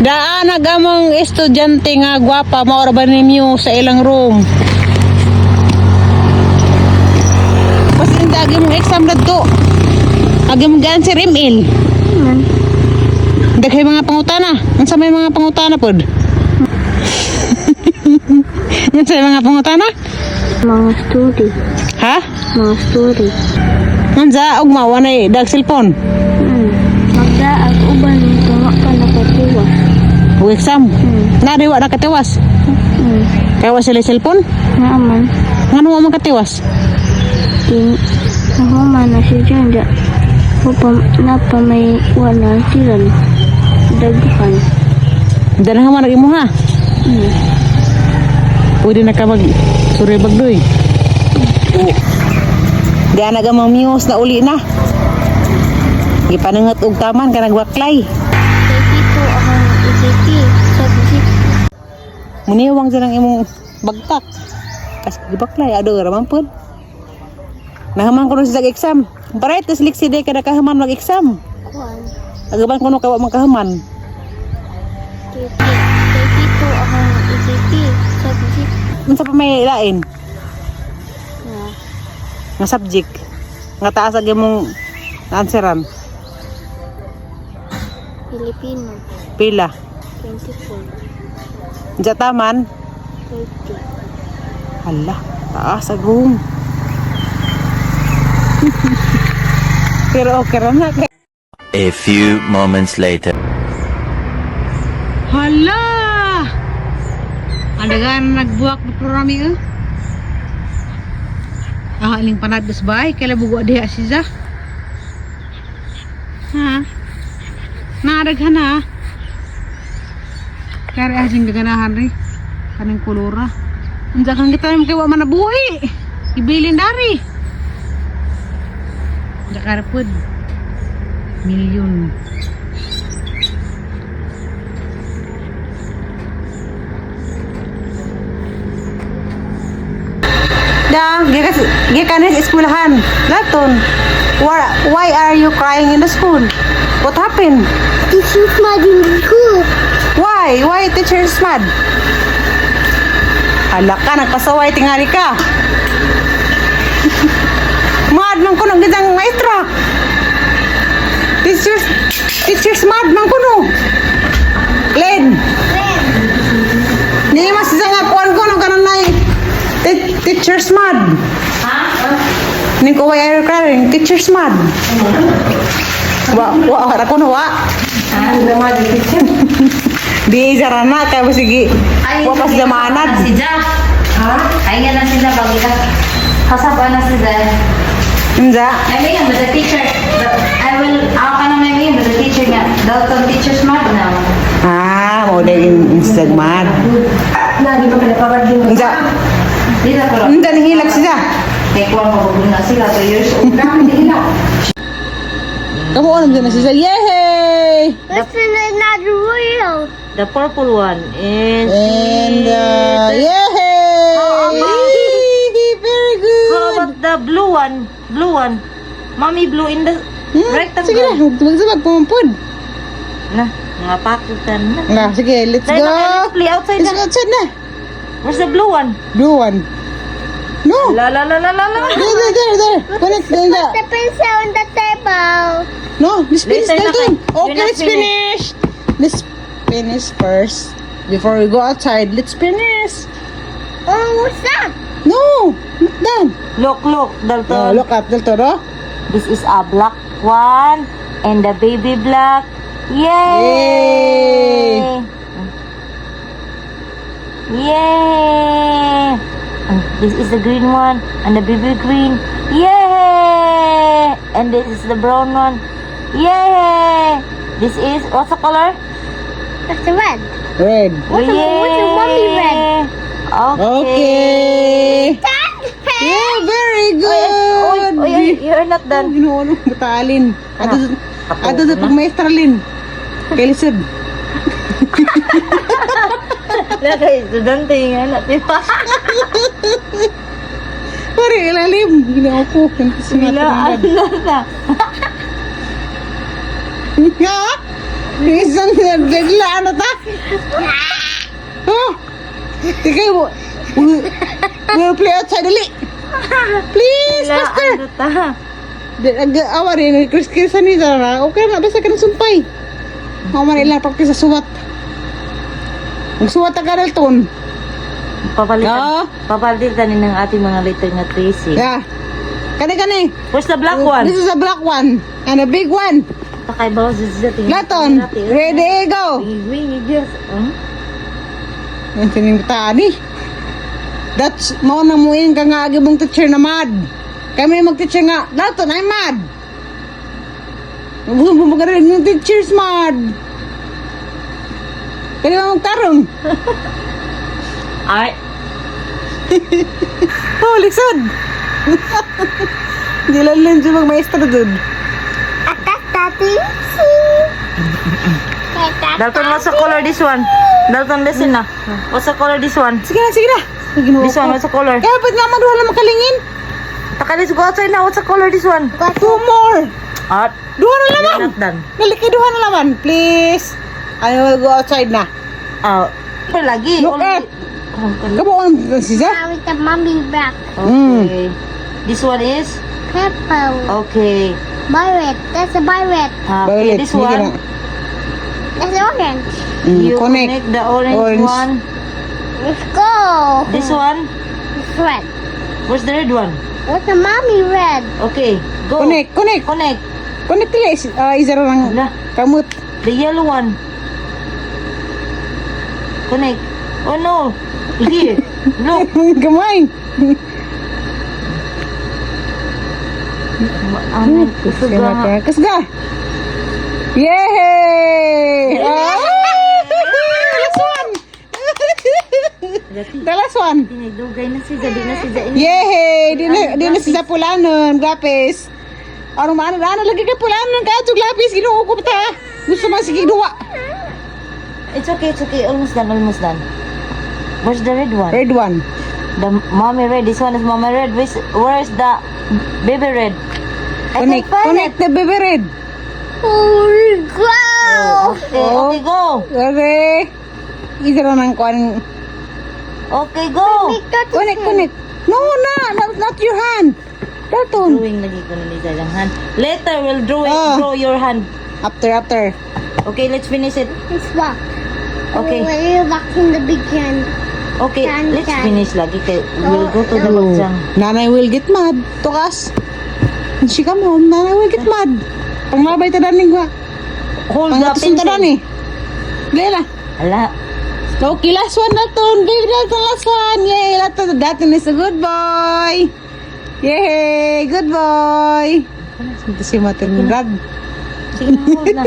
Daan nagamang estudyante nga gwapa maora ba ninyo sa ilang room. Kasi hindi agi mong exam na to. Agi mong answer email. Daghay mga pangutana. Unsa may mga pangutana pod? Unsa may mga pangutana? Mga story. Ha? Mga story. Unsa og mao na dag cellphone? Magdaag uban ng tunga ka nakatiwas. O exam. Nariwa na katiwas. Kaya sila cellphone? Naaman. Ngano mo man katiwas? Nahuman na si Janda. Napa may wala sila. Daghan. Dala man imo ha. Pwede na ka mag suri bagdoy. Di na gamang muse na uli na. Gipanangat og taman ka nagwaklay. Dito akong isiti. Subject. Muniwang silang imong bagtak. Kas gibaklay ado raman pod. Nahaman ko sa exam. Pareho tes liksi day kada kahaman mag exam. Kuan. Agaban ko no kawa man kahaman. Dito akong isiti. Subject. Unsa pa may lain? Na. Nga subject. Nga taas ag imong answeran. Filipino. Pila? 24. Diya taman? 30. Hala, taas agong. Pero okay ra na. A few moments later. Hala! Adagan nagbuwak na programi aling panados ba? Kailan bugo diha siya? Ha? Naraghan ha? Kari asing gaganahan rin. Kanang kulura. Unsa kang kita yung kiwa manabuhi. Ibilin dari. Jakarapod. Milyon. Da, gikanis eskwelahan. Laton. Why are you crying in the school? What happened? Teacher's mad in the school. Why? Why teacher is mad? Hala ka, nagpasaway tingali ka. Mad man kuno gidang maestra. Teacher's mad man kuno. Len. Ni mas nga kuan kuno kanon nay. Teacher's mad. Ha? Ni ko why are you crying? Teacher's mad. Wa ra kuno wa. Ano mad teacher? Di jarana kay sige. Wa pas zamanad. Si Ja. Ha? Ay nga na sila bagila. Kasaba na sila. Unsa? I mean, but the teacher, ako ka na may but the teacher nga. Dalton teacher's mad na. Ah, mo din Instagram. Lagi pa pala pagod din. Unsa? Di na ko. Unsa ni hilak siya? Kaya kuha mo na sila 2 years old. Dami nila. Kamu ano din siya? Yay! This is not real. The purple one is... And yay! Very good. How about the blue one? Blue one. Mommy blue in the rectangle. Sige na, magsabag pumpod. Na, mga pakitan na. Na, sige, let's Dahil go. play outside Let's na. go outside na. Where's the blue one? Blue one. No. La la la la la la. There. Connect in the. The pencil on the table. No, let's finish Later na that one. kayo. Okay, You're not let's finish. Let's finish first. Before we go outside, let's finish. Oh, what's that? No, not done. Look, Dalton. Look up, Dalton. Oh. This is a black one and the baby black. Yay! Yay! And this is the green one and the baby green. Yay! And this is the brown one. Yay! This is, what's the color? That's the red. Red. What's the mommy red? Okay. Yeah, very good. Oy, you're not done. Ginoon batalin. Ato sa pagmaestralin. Kay lisod. Lagay, estudyante nga natin. Pare ilalim. Ginawa ko. Bilaan na. Ha? Isang bigla ano ta? Oh! Tigay mo. We'll play outside, dali. Please, Wala, faster. ano ta? Nag-awa rin, Chris-Chrisan ni Zara. Okay na, basta ka ng sumpay. Ako man ilang practice sa suwat. Magsuwat ka Dalton. Papalitan. Papalitan din ng ating mga letter nga Tracy. Yeah. Kani. Where's the black one? This is a black one. And a big one. Takay ba sa tingin? Dalton, ready, go. Wingy, yes. Ang tinimtaan eh. That's, mo na muin ka nga agibong teacher na mad. Kami mag-teacher nga, Dalton, I'm mad. Bumagarin yung teacher's mad. Kaya nga magtarong. Ay, Oh, liksod. Di lang lang dyan mag-maestra dun. Dalton, what's the color this one? Dalton, listen na. What's the color this one? Sige na. This one, what's the color? Kaya ba't naman doon lang makalingin? Takalis, go outside now. What's the color this one? Two more. At, Duha na laman. not done. Nalikiduhan na laman. Please. I will go outside na. Pero lagi. Look Already- at. Kabuan siya. With the mommy back. Okay. This one is? Purple. Okay. Violet. That's a violet. Okay, Violet, this sige one. na. That's orange. You Connect. connect the orange Orange. one. Let's go. This one. It's red. Where's the red one? What's the mommy red? Okay. Go. Connect. Connect. Connect tila. Isa lang Hala. kamot. The yellow one. Connect. Oh no. Here. Look. Gamay. Amen. Isuga. Kasga. Yay! Last one. The last one. Tinidugay na siya. Di na siya. Yay! Di na siya pulanon. Lapis. Ano lagi ka pulanon. Katsog lapis. Ginuuko pa ta. Gusto man sige duwa. It's okay. Almost done. Where's the red one? Red one. The mommy red. This one is mommy red. Where's the baby red? I can't find Connect the baby red. Holy it. cow! Okay, go. Okay. Isa lang ng kuan. Okay, go. Connect. No, not your hand. Dalton. Drawing lagi ko na nila yung hand. Later, we'll Ah. draw your hand. After. Okay, let's finish it. It's back. Okay. When you're back in the big hand. Okay, Chan, let's chan. finish lagi. We'll go to the Oh. bagjang. Nanay will get mad. Tukas. She come home. Nanay will get mad. Panglabay ta daning wa. Hold the Pangatusun ta pencil. dani. Lela. Ala. Okay, last one Dalton. Baby Dalton, last one. Yay, Dalton is a good boy. Yay, good boy. Ito si Maternidad. Sige na, hold na.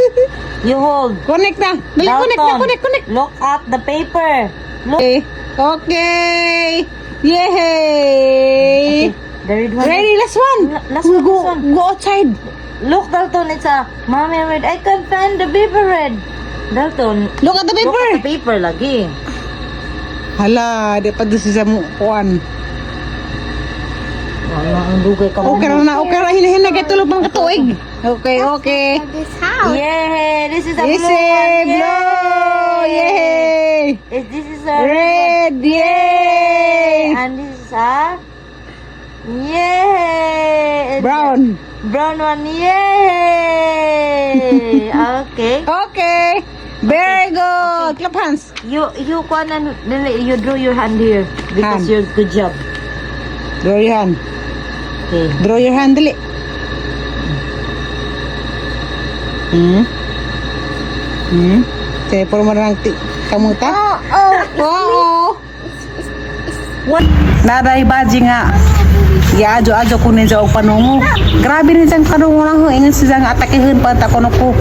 You hold. Connect na. Dali, connect. Look at the paper. Look. Okay. Yay. The red one. Ready, last one. Last We'll one. go outside. Look, Dalton, it's a mommy red. I can't find the baby red. Dalton, Look at the look paper. at the paper lagi. Hala, di pa doon siya mo kuan. Wala, ang dugay ka mo. Okay na, hinahinay kay tulog ng katuig. Okay. This house. Yay! This is a This blue one. is blue. Yay. This is a Red. Yay. And this is a yay. Brown. Brown one. Yay. Okay. Okay. Very good. Clap hands. You can and you draw your hand here because Hand. you're good job. Draw your hand. Okay. Draw your hand, dali. Say, puro mo na lang kamuta. Oo. Naday baji nga. Ya ajo kunin sa og panungo. Grabe rin sang panungo lang ho. Ingon siya nga atakehin pa ta kono ko.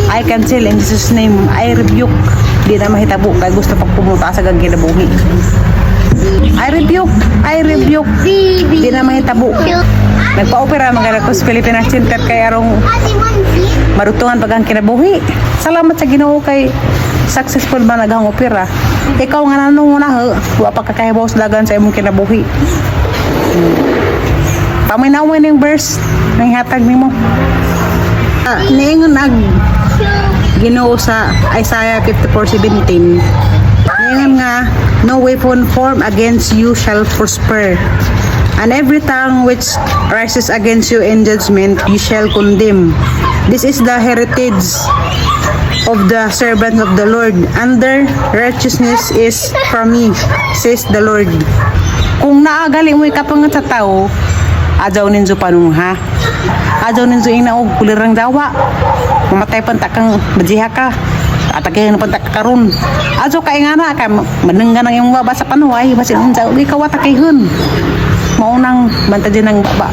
I cancel in Jesus name. I rebuke. Di na mahitabo kay gusto pag pumunta sa gagawin na buhi. I rebuke. Di na mahitabo. Nagpa-opera magana ko sa Pilipinas Center kay arong marutungan bagang kinabuhi. Salamat sa Ginoo kay successful ba naghang opera. Ikaw nga nanong una ho, wa pa kakahibaw sa dagan sa imong kinabuhi. Paminawin yung verse ng hatag nimo. Niingon Ginoo sa Isaiah 54:17. Ngayon nga, no weapon formed against you shall prosper. And every tongue which rises against you in judgment, you shall condemn. This is the heritage of the servants of the Lord, and their righteousness is from me, says the Lord. Kung naagali mo ikapangat sa tao, adyaw ninyo panung ha. Adyaw ninyo inaog kulirang dawa. Mamatay panta kang majiha ka. Atakihin panta karon. Adyaw ka ingana ka manenggan ang iyong baba sa panuway basin unsa ikaw atakihin. Maunang bantadin ng baba.